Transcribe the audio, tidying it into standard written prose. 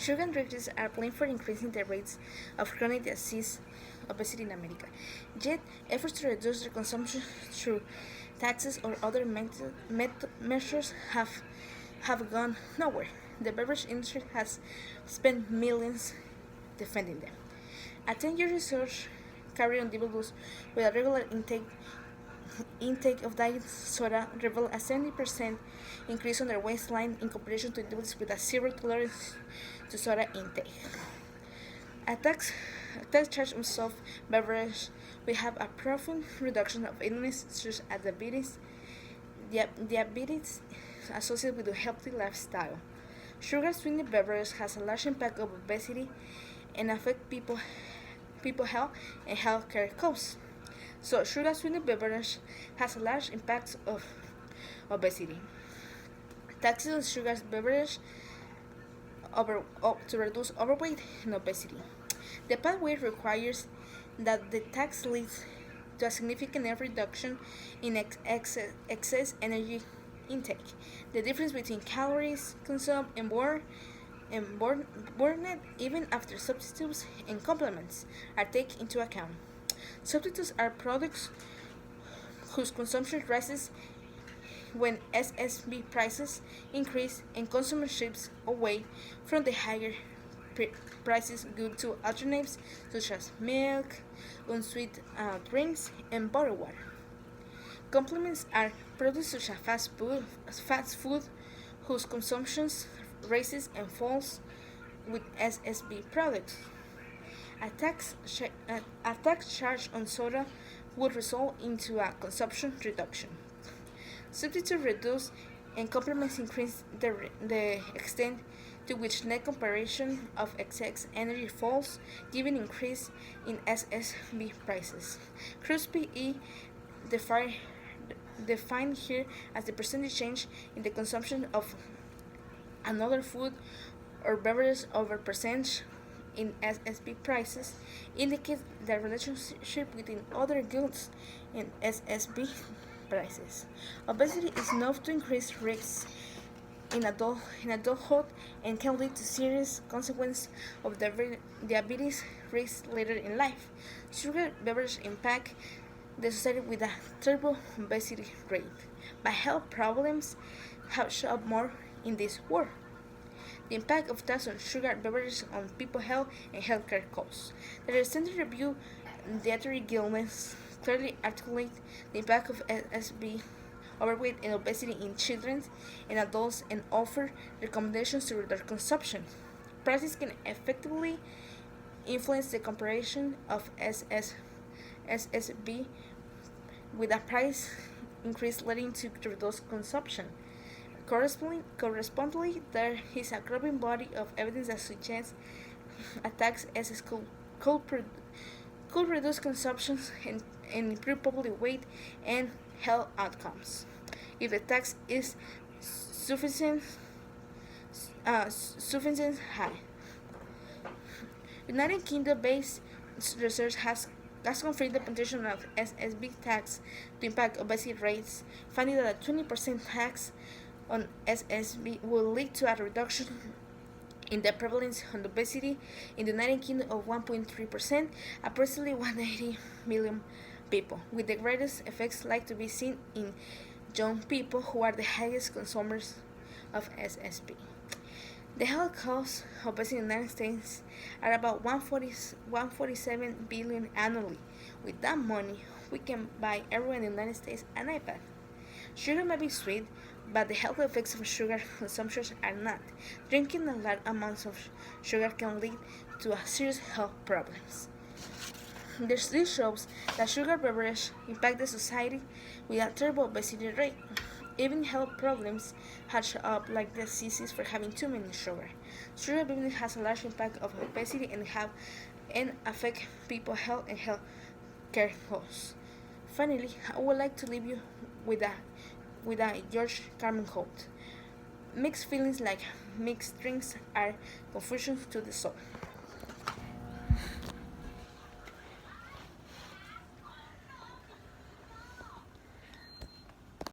Sugar drinks are blamed for increasing the rates of chronic disease obesity in America. Yet, efforts to reduce their consumption through taxes or other measures have gone nowhere. The beverage industry has spent millions defending them. A 10-year research carried on individuals with a regular intake of diet soda revealed a 70% increase on their waistline in comparison to individuals with a zero tolerance to soda intake. A tax charge on soft beverage will have a profound reduction of illnesses such as diabetes associated with a healthy lifestyle. Sugar sweetened beverage has a large impact on obesity and affect people health and healthcare costs. So sugar sweetened beverage has a large impact of obesity. Taxes on sugar beverage to reduce overweight and obesity. The pathway requires that the tax leads to a significant reduction in excess energy intake. The difference between calories consumed and burned even after substitutes and complements are taken into account. Substitutes are products whose consumption rises when SSB prices increase and consumers shift away from the higher prices due to alternatives such as milk, unsweet drinks, and bottled water. Complements are products such as fast food whose consumption rises and falls with SSB products. A tax charge on soda would result into a consumption reduction. Substitutes reduce and complements increase the extent to which net comparison of excess energy falls, giving increase in SSB prices. Crispy E defined here as the percentage change in the consumption of another food or beverage over percentage in SSB prices indicates the relationship between other goods and SSB prices. Obesity is known to increase risks in adulthood and can lead to serious consequences of diabetes risks later in life. Sugar beverages impact the society with a terrible obesity rate, but health problems have shown up more in this world. The impact of tax on sugar beverages on people's health and healthcare costs. The recent review Dietary Illness clearly articulates the impact of SB, overweight, and obesity in children and adults and offer recommendations to reduce consumption. Prices can effectively influence the comparison of SSB with a price increase leading to reduced consumption. Correspondingly, there is a growing body of evidence that suggests a tax could reduce consumption and improve public weight and health outcomes. If the tax is sufficient high. United Kingdom-based research has confirmed the potential of SSB tax to impact obesity rates, finding that a 20% tax on SSB will lead to a reduction in the prevalence of obesity in the United Kingdom of 1.3%, approximately 180 million people, with the greatest effects likely to be seen in young people who are the highest consumers of SSB. The health costs of obesity in the United States are about $147 billion annually. With that money, we can buy everyone in the United States an iPad. Sugar may be sweet, but the health effects of sugar consumption are not. Drinking a large amounts of sugar can lead to serious health problems. This shows that sugar beverages impact the society with a terrible obesity rate. Even health problems have shown up, like diseases for having too many sugar. Sugar beverages has a large impact of obesity and affect people's health and health care costs. Finally, I would like to leave you with a George Carmen quote. Mixed feelings like mixed drinks are confusion to the soul.